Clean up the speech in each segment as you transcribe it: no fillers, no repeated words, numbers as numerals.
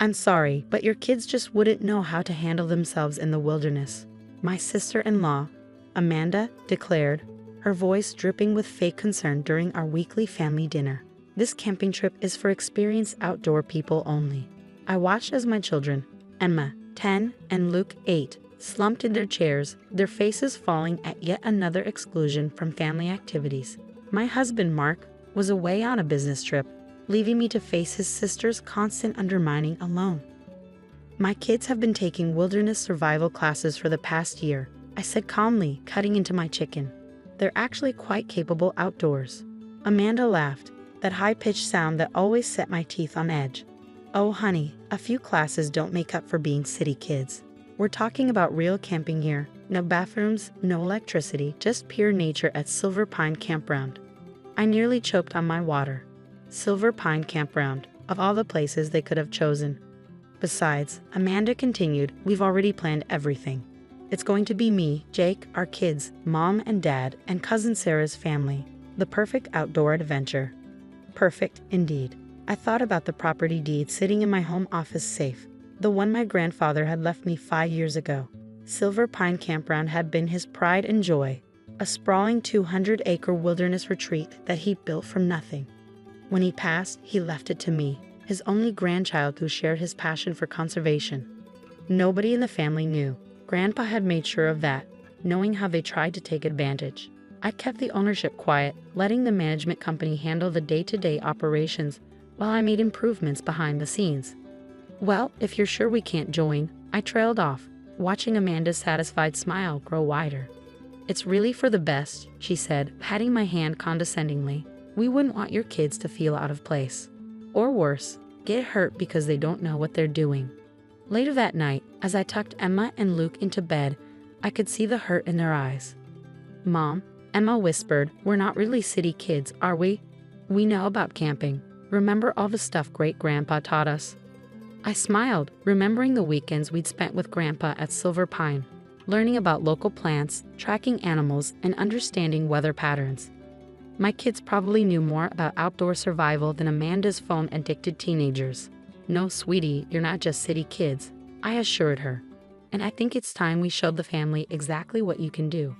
I'm sorry, but your kids just wouldn't know how to handle themselves in the wilderness, my sister-in-law, Amanda, declared, her voice dripping with fake concern during our weekly family dinner. This camping trip is for experienced outdoor people only. I watched as my children, Emma, 10, and Luke, 8, slumped in their chairs, their faces falling at yet another exclusion from family activities. My husband, Mark, was away on a business trip, leaving me to face his sister's constant undermining alone. My kids have been taking wilderness survival classes for the past year, I said calmly, cutting into my chicken. They're actually quite capable outdoors. Amanda laughed, that high-pitched sound that always set my teeth on edge. Oh honey, a few classes don't make up for being city kids. We're talking about real camping here. No bathrooms, no electricity, just pure nature at Silver Pine Campground. I nearly choked on my water. Silver Pine Campground, of all the places they could have chosen. Besides, Amanda continued, we've already planned everything. It's going to be me, Jake, our kids, mom and dad, and cousin Sarah's family. The perfect outdoor adventure. Perfect, indeed. I thought about the property deed sitting in my home office safe, the one my grandfather had left me 5 years ago. Silver Pine Campground had been his pride and joy, a sprawling 200-acre wilderness retreat that he built from nothing. When he passed, he left it to me, his only grandchild who shared his passion for conservation. Nobody in the family knew. Grandpa had made sure of that, knowing how they tried to take advantage. I kept the ownership quiet, letting the management company handle the day-to-day operations while I made improvements behind the scenes. Well, if you're sure we can't join, I trailed off, watching Amanda's satisfied smile grow wider. It's really for the best, she said, patting my hand condescendingly. We wouldn't want your kids to feel out of place. Or worse, get hurt because they don't know what they're doing. Later that night, as I tucked Emma and Luke into bed, I could see the hurt in their eyes. Mom, Emma whispered, we're not really city kids, are we? We know about camping. Remember all the stuff great-grandpa taught us? I smiled, remembering the weekends we'd spent with Grandpa at Silver Pine, learning about local plants, tracking animals, and understanding weather patterns. My kids probably knew more about outdoor survival than Amanda's phone-addicted teenagers. No, sweetie, you're not just city kids, I assured her. And I think it's time we showed the family exactly what you can do.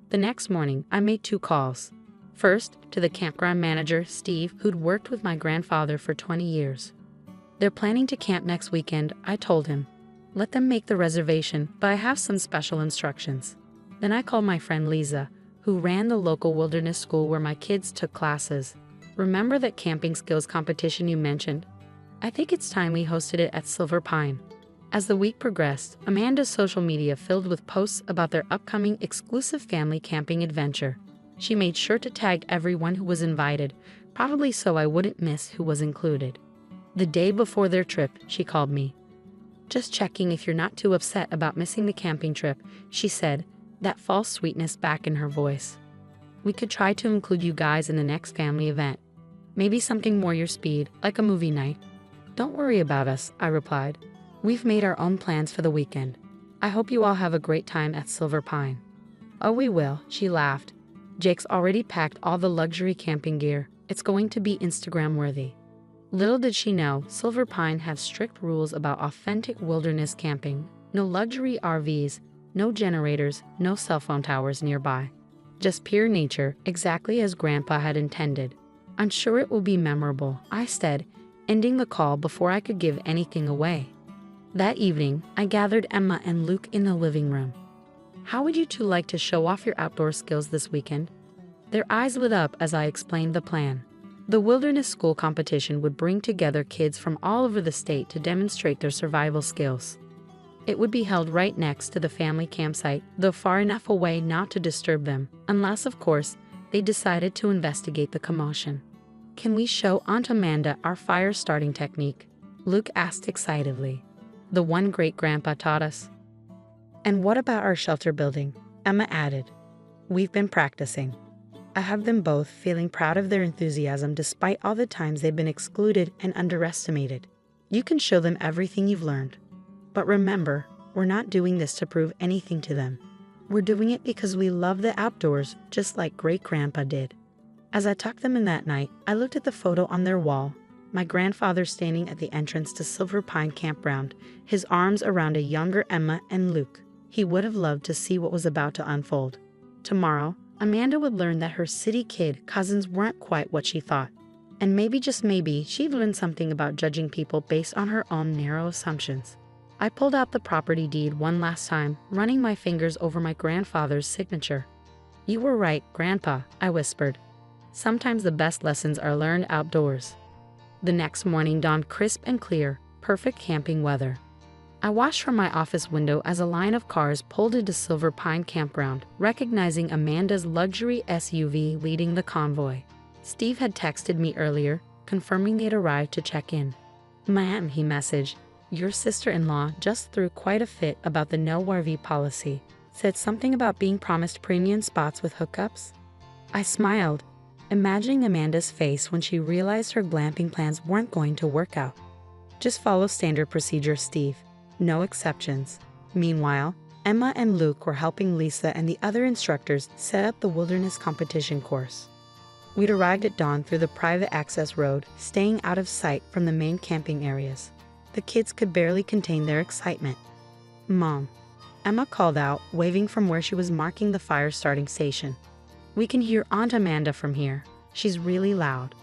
The next morning, I made 2 calls. First, to the campground manager, Steve, who'd worked with my grandfather for 20 years. They're planning to camp next weekend, I told him. Let them make the reservation, but I have some special instructions. Then I called my friend Lisa, who ran the local wilderness school where my kids took classes. Remember that camping skills competition you mentioned? I think it's time we hosted it at Silver Pine. As the week progressed, Amanda's social media filled with posts about their upcoming exclusive family camping adventure. She made sure to tag everyone who was invited, probably so I wouldn't miss who was included. The day before their trip, she called me. Just checking if you're not too upset about missing the camping trip, she said, that false sweetness back in her voice. We could try to include you guys in the next family event. Maybe something more your speed, like a movie night. Don't worry about us, I replied. We've made our own plans for the weekend. I hope you all have a great time at Silver Pine. Oh, we will, she laughed. Jake's already packed all the luxury camping gear. It's going to be Instagram-worthy. Little did she know, Silver Pine has strict rules about authentic wilderness camping. No luxury RVs, no generators, no cell phone towers nearby. Just pure nature, exactly as Grandpa had intended. I'm sure it will be memorable, I said, ending the call before I could give anything away. That evening, I gathered Emma and Luke in the living room. How would you two like to show off your outdoor skills this weekend? Their eyes lit up as I explained the plan. The wilderness school competition would bring together kids from all over the state to demonstrate their survival skills. It would be held right next to the family campsite, though far enough away not to disturb them, unless, of course, they decided to investigate the commotion. Can we show Aunt Amanda our fire starting technique? Luke asked excitedly. The one great-grandpa taught us. And what about our shelter building? Emma added. We've been practicing. I have them both feeling proud of their enthusiasm despite all the times they've been excluded and underestimated. You can show them everything you've learned. But remember, we're not doing this to prove anything to them. We're doing it because we love the outdoors just like great-grandpa did. As I tucked them in that night, I looked at the photo on their wall. my grandfather standing at the entrance to Silver Pine Campground, his arms around a younger Emma and Luke. He would have loved to see what was about to unfold. Tomorrow, Amanda would learn that her city kid cousins weren't quite what she thought. And maybe, just maybe, she'd learn something about judging people based on her own narrow assumptions. I pulled out the property deed one last time, running my fingers over my grandfather's signature. "You were right, Grandpa," I whispered. "Sometimes the best lessons are learned outdoors." The next morning dawned crisp and clear, perfect camping weather. I watched from my office window as a line of cars pulled into Silver Pine Campground, recognizing Amanda's luxury SUV leading the convoy. Steve had texted me earlier, confirming they'd arrived to check in. "Ma'am," he messaged, "your sister-in-law just threw quite a fit about the no RV policy. Said something about being promised premium spots with hookups." I smiled, imagining Amanda's face when she realized her glamping plans weren't going to work out. "Just follow standard procedure, Steve. No exceptions." Meanwhile, Emma and Luke were helping Lisa and the other instructors set up the wilderness competition course. We'd arrived at dawn through the private access road, staying out of sight from the main camping areas. The kids could barely contain their excitement. "Mom," Emma called out, waving from where she was marking the fire starting station. "We can hear Aunt Amanda from here. She's really loud."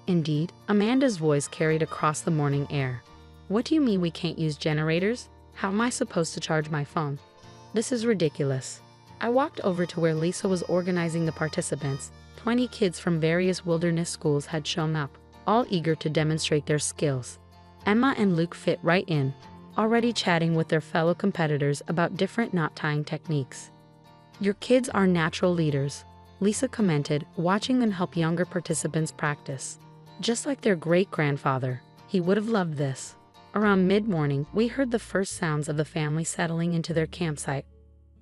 Indeed, Amanda's voice carried across the morning air. "What do you mean we can't use generators? How am I supposed to charge my phone? This is ridiculous." I walked over to where Lisa was organizing the participants. 20 kids from various wilderness schools had shown up, all eager to demonstrate their skills. Emma and Luke fit right in, already chatting with their fellow competitors about different knot tying techniques. "Your kids are natural leaders," Lisa commented, watching them help younger participants practice. "Just like their great-grandfather. He would have loved this." Around mid-morning, we heard the first sounds of the family settling into their campsite.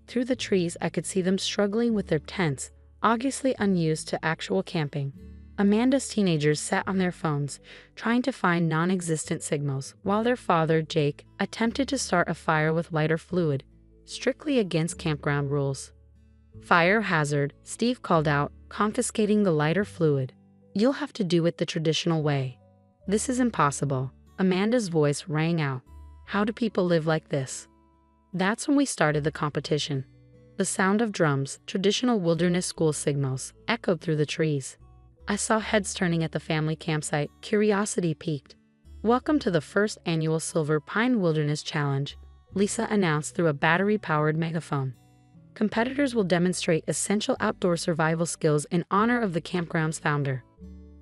Through the trees, I could see them struggling with their tents, obviously unused to actual camping. Amanda's teenagers sat on their phones, trying to find non-existent signals, while their father, Jake, attempted to start a fire with lighter fluid, strictly against campground rules. "Fire hazard," Steve called out, confiscating the lighter fluid. "You'll have to do it the traditional way." "This is impossible," Amanda's voice rang out. "How do people live like this?" That's when we started the competition. The sound of drums, traditional wilderness school signals, echoed through the trees. I saw heads turning at the family campsite, curiosity piqued. "Welcome to the first annual Silver Pine Wilderness Challenge," Lisa announced through a battery-powered megaphone. "Competitors will demonstrate essential outdoor survival skills in honor of the campground's founder."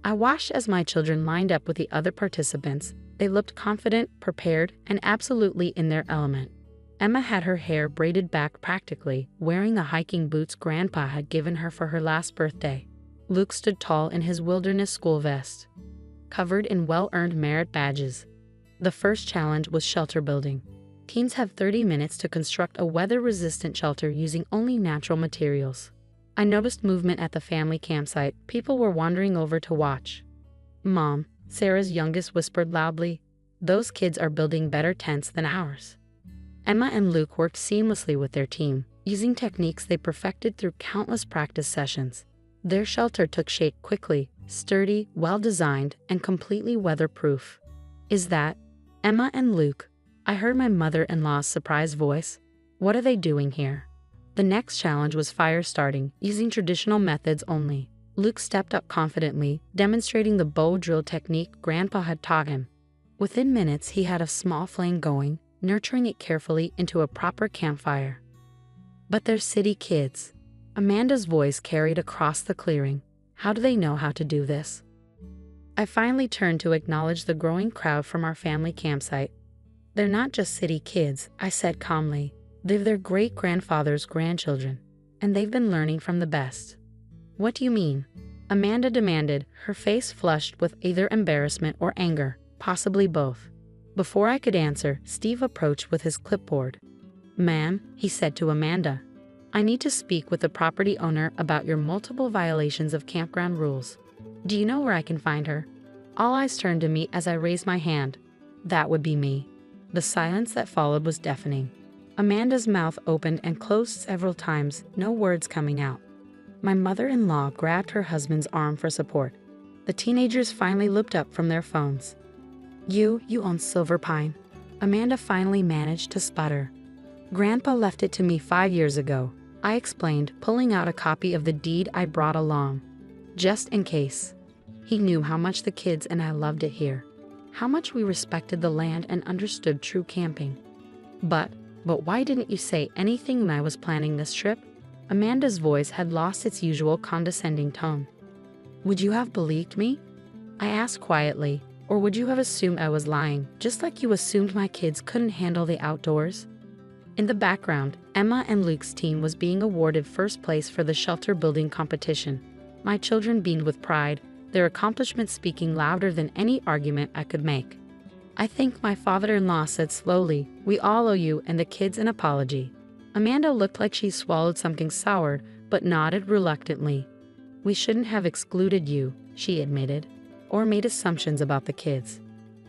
I watched as my children lined up with the other participants. They looked confident, prepared, and absolutely in their element. Emma had her hair braided back practically, wearing the hiking boots Grandpa had given her for her last birthday. Luke stood tall in his wilderness school vest, covered in well-earned merit badges. The first challenge was shelter building. Teams have 30 minutes to construct a weather-resistant shelter using only natural materials. I noticed movement at the family campsite. People were wandering over to watch. "Mom," Sarah's youngest whispered loudly, "those kids are building better tents than ours." Emma and Luke worked seamlessly with their team, using techniques they perfected through countless practice sessions. Their shelter took shape quickly, sturdy, well-designed, and completely weatherproof. "Is that Emma and Luke?" I heard my mother-in-law's surprised voice. "What are they doing here?" The next challenge was fire starting, using traditional methods only. Luke stepped up confidently, demonstrating the bow drill technique Grandpa had taught him. Within minutes, he had a small flame going, nurturing it carefully into a proper campfire. "But they're city kids," Amanda's voice carried across the clearing. "How do they know how to do this?" I finally turned to acknowledge the growing crowd from our family campsite. "They're not just city kids," I said calmly. "They're their great-grandfather's grandchildren, and they've been learning from the best." "What do you mean?" Amanda demanded, her face flushed with either embarrassment or anger, possibly both. Before I could answer, Steve approached with his clipboard. "Ma'am," he said to Amanda, "I need to speak with the property owner about your multiple violations of campground rules. Do you know where I can find her?" All eyes turned to me as I raised my hand. That would be me. The silence that followed was deafening. Amanda's mouth opened and closed several times, no words coming out. My mother-in-law grabbed her husband's arm for support. The teenagers finally looked up from their phones. You own Silver Pine." Amanda finally managed to sputter. "Grandpa left it to me 5 years ago," I explained, pulling out a copy of the deed I brought along. "Just in case." He knew how much the kids and I loved it here. How much we respected the land and understood true camping. But why didn't you say anything when I was planning this trip?" Amanda's voice had lost its usual condescending tone. "Would you have believed me?" I asked quietly. "Or would you have assumed I was lying, just like you assumed my kids couldn't handle the outdoors?" In the background, Emma and Luke's team was being awarded first place for the shelter building competition. My children beamed with pride, their accomplishments speaking louder than any argument I could make. "I think," my father-in-law said slowly, "we all owe you and the kids an apology." Amanda looked like she swallowed something sour, but nodded reluctantly. "We shouldn't have excluded you," she admitted, "or made assumptions about the kids."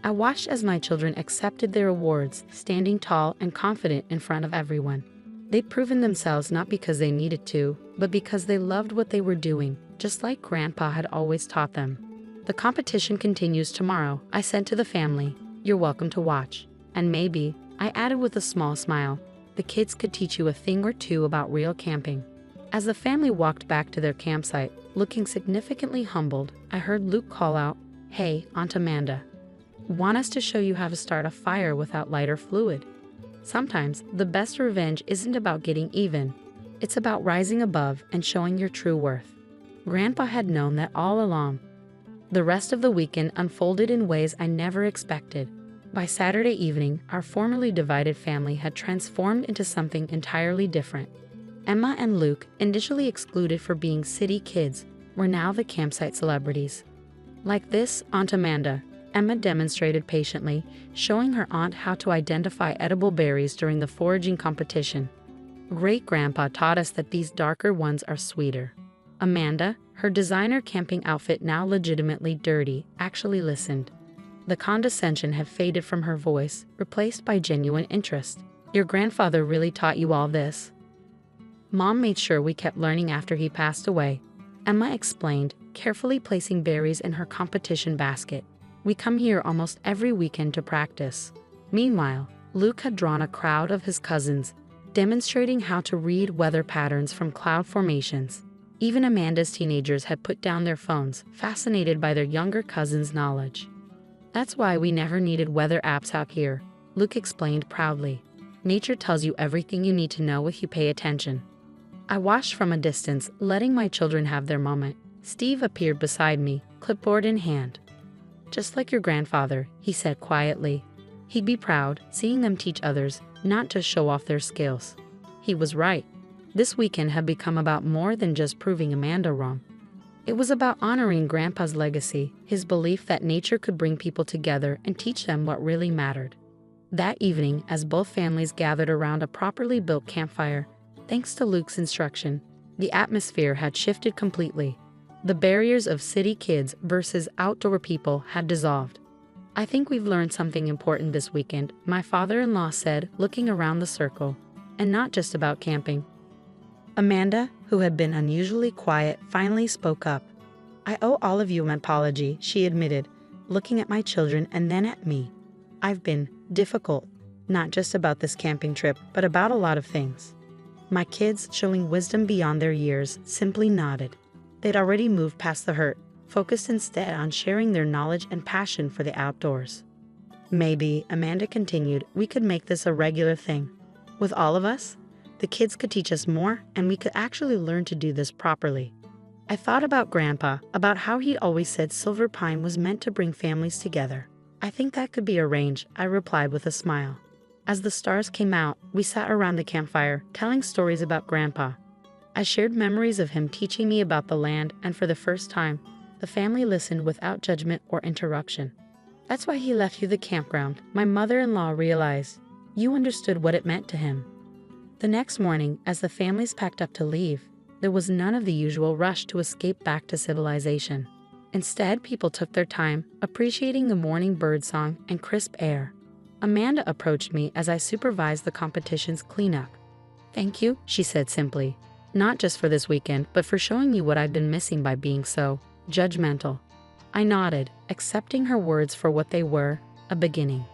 I watched as my children accepted their awards, standing tall and confident in front of everyone. They'd proven themselves not because they needed to, but because they loved what they were doing, just like Grandpa had always taught them. "The competition continues tomorrow," I said to the family. "You're welcome to watch. And maybe," I added with a small smile, "the kids could teach you a thing or two about real camping." As the family walked back to their campsite, looking significantly humbled, I heard Luke call out, "Hey, Aunt Amanda. Want us to show you how to start a fire without lighter fluid?" Sometimes, the best revenge isn't about getting even. It's about rising above and showing your true worth. Grandpa had known that all along. The rest of the weekend unfolded in ways I never expected. By Saturday evening, our formerly divided family had transformed into something entirely different. Emma and Luke, initially excluded for being city kids, were now the campsite celebrities. "Like this, Aunt Amanda," Emma demonstrated patiently, showing her aunt how to identify edible berries during the foraging competition. "Great-grandpa taught us that these darker ones are sweeter." Amanda, her designer camping outfit now legitimately dirty, actually listened. The condescension had faded from her voice, replaced by genuine interest. "Your grandfather really taught you all this?" "Mom made sure we kept learning after he passed away," Emma explained, carefully placing berries in her competition basket. "We come here almost every weekend to practice." Meanwhile, Luke had drawn a crowd of his cousins, demonstrating how to read weather patterns from cloud formations. Even Amanda's teenagers had put down their phones, fascinated by their younger cousin's knowledge. "That's why we never needed weather apps out here," Luke explained proudly. "Nature tells you everything you need to know if you pay attention." I watched from a distance, letting my children have their moment. Steve appeared beside me, clipboard in hand. "Just like your grandfather," he said quietly. He'd be proud, seeing them teach others, not just show off their skills. He was right. This weekend had become about more than just proving Amanda wrong. It was about honoring Grandpa's legacy, his belief that nature could bring people together and teach them what really mattered. That evening, as both families gathered around a properly built campfire, thanks to Luke's instruction, the atmosphere had shifted completely. The barriers of city kids versus outdoor people had dissolved. "I think we've learned something important this weekend," my father-in-law said, looking around the circle. "And not just about camping." Amanda, who had been unusually quiet, finally spoke up. "I owe all of you an apology," she admitted, looking at my children and then at me. "I've been difficult, not just about this camping trip, but about a lot of things." My kids, showing wisdom beyond their years, simply nodded. They'd already moved past the hurt, focused instead on sharing their knowledge and passion for the outdoors. "Maybe," Amanda continued, "we could make this a regular thing. With all of us, the kids could teach us more, and we could actually learn to do this properly." I thought about Grandpa, about how he'd always said Silver Pine was meant to bring families together. "I think that could be arranged," I replied with a smile. As the stars came out, we sat around the campfire, telling stories about Grandpa. I shared memories of him teaching me about the land, and for the first time, the family listened without judgment or interruption. "That's why he left you the campground," my mother-in-law realized. "You understood what it meant to him." The next morning, as the families packed up to leave, there was none of the usual rush to escape back to civilization. Instead, people took their time, appreciating the morning birdsong and crisp air. Amanda approached me as I supervised the competition's cleanup. "Thank you," she said simply. "Not just for this weekend, but for showing me what I've been missing by being so judgmental." I nodded, accepting her words for what they were, a beginning.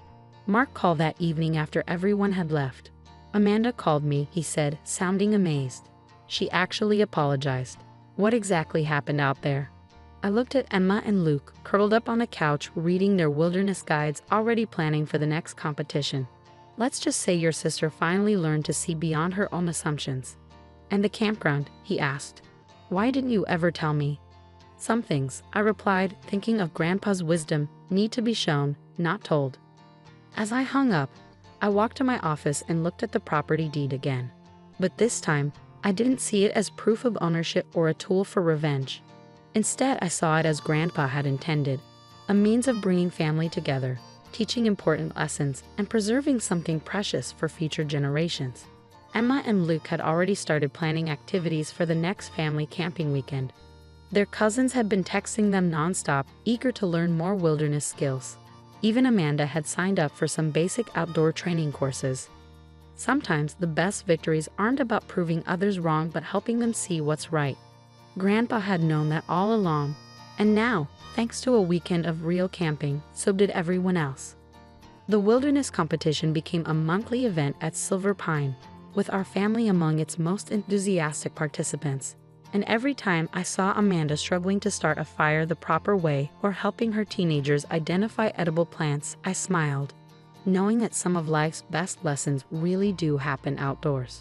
Mark called that evening after everyone had left. Amanda called me, he said, sounding amazed. She actually apologized. What exactly happened out there? I looked at Emma and Luke, curled up on the couch, reading their wilderness guides, already planning for the next competition. Let's just say your sister finally learned to see beyond her own assumptions. And the campground, he asked. Why didn't you ever tell me? Some things, I replied, thinking of Grandpa's wisdom, need to be shown, not told. As I hung up, I walked to my office and looked at the property deed again. But this time, I didn't see it as proof of ownership or a tool for revenge. Instead, I saw it as Grandpa had intended, a means of bringing family together, teaching important lessons, and preserving something precious for future generations. Emma and Luke had already started planning activities for the next family camping weekend. Their cousins had been texting them nonstop, eager to learn more wilderness skills. Even Amanda had signed up for some basic outdoor training courses. Sometimes the best victories aren't about proving others wrong but helping them see what's right. Grandpa had known that all along, and now, thanks to a weekend of real camping, so did everyone else. The wilderness competition became a monthly event at Silver Pine, with our family among its most enthusiastic participants. And every time I saw Amanda struggling to start a fire the proper way or helping her teenagers identify edible plants, I smiled, knowing that some of life's best lessons really do happen outdoors.